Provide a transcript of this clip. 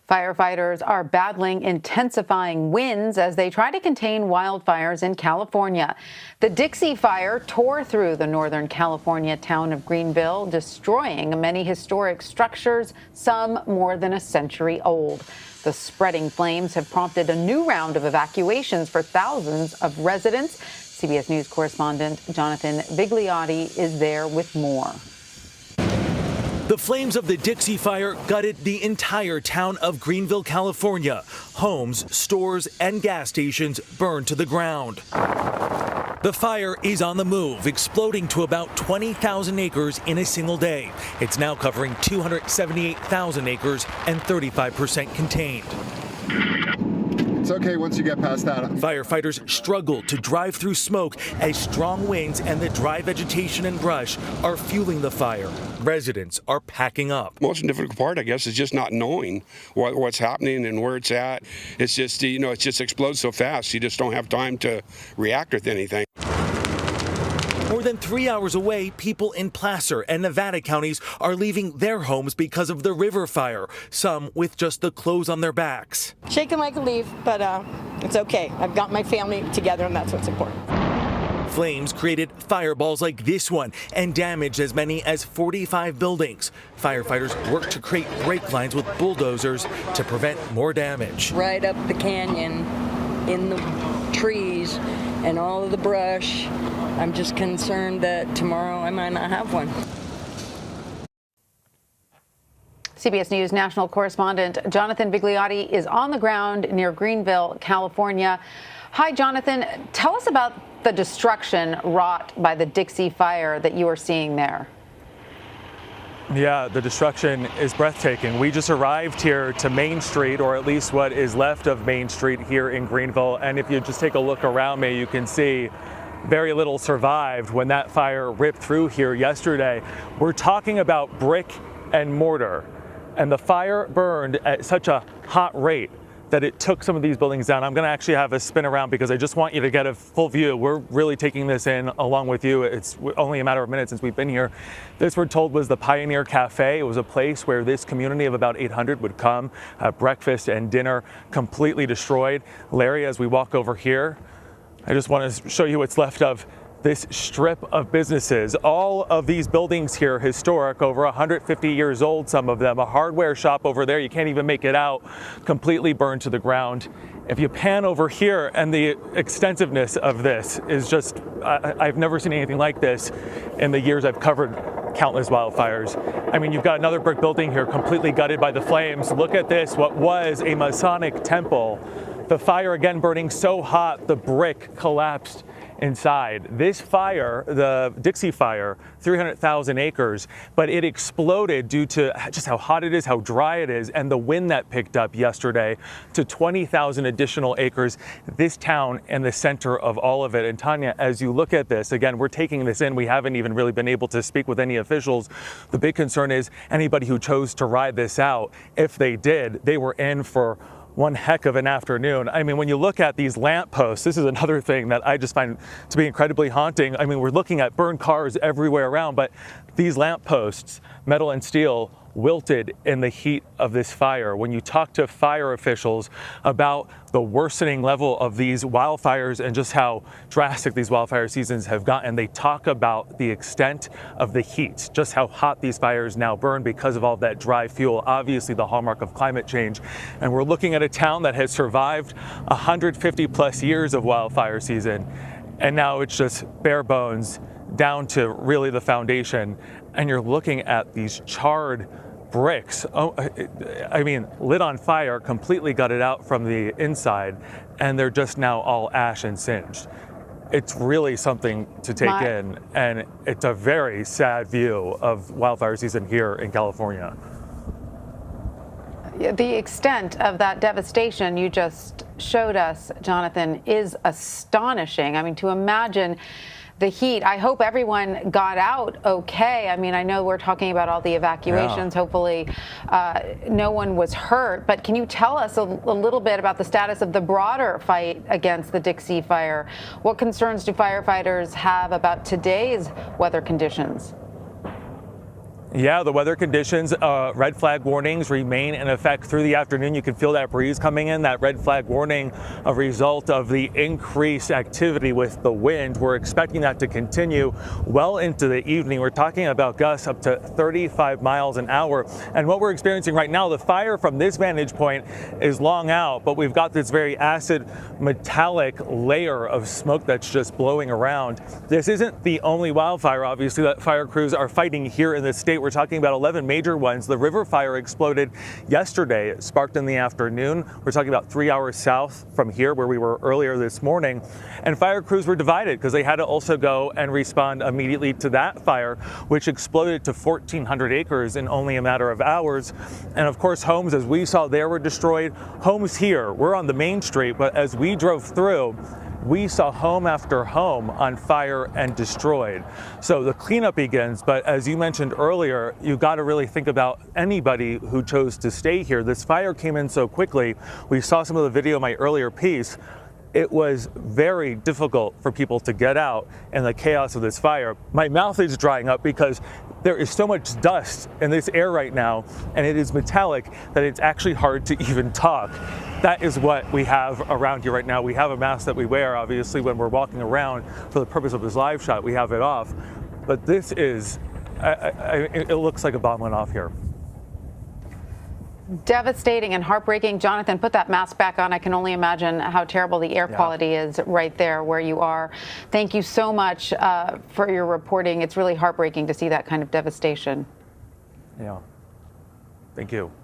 Firefighters are battling intensifying winds as they try to contain wildfires in California. The Dixie Fire tore through the Northern California town of Greenville, destroying many historic structures, some more than a century old. The spreading flames have prompted a new round of evacuations for thousands of residents. CBS News correspondent Jonathan Vigliotti is there with more. The flames of the Dixie Fire gutted the entire town of Greenville, California. Homes, stores, and gas stations burned to the ground. The fire is on the move, exploding to about 20,000 acres in a single day. It's now covering 278,000 acres and 35% contained. It's okay once you get past that. Firefighters struggle to drive through smoke as strong winds and the dry vegetation and brush are fueling the fire. Residents are packing up. Most difficult part, I guess, is just not knowing what's happening and where it's at. It's just, it just explodes so fast. You just don't have time to react with anything. More than 3 hours away, people in Placer and Nevada counties are leaving their homes because of the River fire, some with just the clothes on their backs. Shaking like a leaf, but it's okay. I've got my family together, and that's what's important. Flames created fireballs like this one and damaged as many as 45 buildings. Firefighters worked to create brake lines with bulldozers to prevent more damage. Right up the canyon, in the trees and all of the brush. I'm just concerned that tomorrow I might not have one. CBS News national correspondent Jonathan Vigliotti is on the ground near Greenville, California. Hi, Jonathan. Tell us about the destruction wrought by the Dixie Fire that you are seeing there. Yeah, the destruction is breathtaking. We just arrived here to Main Street, or at least what is left of Main Street here in Greenville. And if you just take a look around me, you can see very little survived when that fire ripped through here yesterday. We're talking about brick and mortar, and the fire burned at such a hot rate that it took some of these buildings down. I'm going to actually have a spin around because I just want you to get a full view. We're really taking this in along with you. It's only a matter of minutes since we've been here. This, we're told, was the Pioneer Cafe. It was a place where this community of about 800 would come, have breakfast and dinner, completely destroyed. Larry, as we walk over here, I just want to show you what's left of this strip of businesses. All of these buildings here, historic, over 150 years old, some of them. A hardware shop over there, you can't even make it out, completely burned to the ground. If you pan over here, and the extensiveness of this is just, I've never seen anything like this in the years I've covered countless wildfires. I mean, you've got another brick building here completely gutted by the flames. Look at this, what was a Masonic temple. The fire again burning so hot, the brick collapsed inside. This fire, the Dixie Fire, 300,000 acres, but it exploded due to just how hot it is, how dry it is, and the wind that picked up yesterday to 20,000 additional acres. This town in the center of all of it. And Tanya, as you look at this, again, we're taking this in. We haven't even really been able to speak with any officials. The big concern is anybody who chose to ride this out, if they did, they were in for one heck of an afternoon. I mean, when you look at these lamp posts, this is another thing that I just find to be incredibly haunting. I mean, we're looking at burned cars everywhere around, but these lamp posts, metal and steel, wilted in the heat of this fire. When you talk to fire officials about the worsening level of these wildfires and just how drastic these wildfire seasons have gotten, they talk about the extent of the heat, just how hot these fires now burn because of all that dry fuel, obviously the hallmark of climate change. And we're looking at a town that has survived 150 plus years of wildfire season, and now it's just bare bones down to really the foundation. And you're looking at these charred bricks, I mean, lit on fire, completely gutted out from the inside, and they're just now all ash and singed. It's really something to take in, and it's a very sad view of wildfire season here in California. The extent of that devastation you just showed us, Jonathan, is astonishing. I mean, to imagine the heat. I hope everyone got out okay. I mean, I know we're talking about all the evacuations. Yeah. Hopefully no one was hurt. But can you tell us a little bit about the status of the broader fight against the Dixie Fire? What concerns do firefighters have about today's weather conditions? Yeah, the weather conditions, red flag warnings remain in effect through the afternoon. You can feel that breeze coming in, that red flag warning, a result of the increased activity with the wind. We're expecting that to continue well into the evening. We're talking about gusts up to 35 miles an hour. And what we're experiencing right now, the fire from this vantage point is long out, but we've got this very acid metallic layer of smoke that's just blowing around. This isn't the only wildfire, obviously, that fire crews are fighting here in the state. We're talking about 11 major ones. The River fire exploded yesterday. It sparked in the afternoon. We're talking about 3 hours south from here where we were earlier this morning. And fire crews were divided because they had to also go and respond immediately to that fire, which exploded to 1,400 acres in only a matter of hours. And of course, homes, as we saw there, were destroyed. Homes here, we're on the main street, but as we drove through, we saw home after home on fire and destroyed. So the cleanup begins, but as you mentioned earlier, you got to really think about anybody who chose to stay here. This fire came in so quickly. We saw some of the video in my earlier piece. It was very difficult for people to get out in the chaos of this fire. My mouth is drying up because there is so much dust in this air right now, and it is metallic that it's actually hard to even talk. That is what we have around here right now. We have a mask that we wear, obviously, when we're walking around for the purpose of this live shot. We have it off. But this is, it looks like a bomb went off here. Devastating and heartbreaking. Jonathan, put that mask back on. I can only imagine how terrible the air quality is right there where you are. Thank you so much for your reporting. It's really heartbreaking to see that kind of devastation. Yeah. Thank you.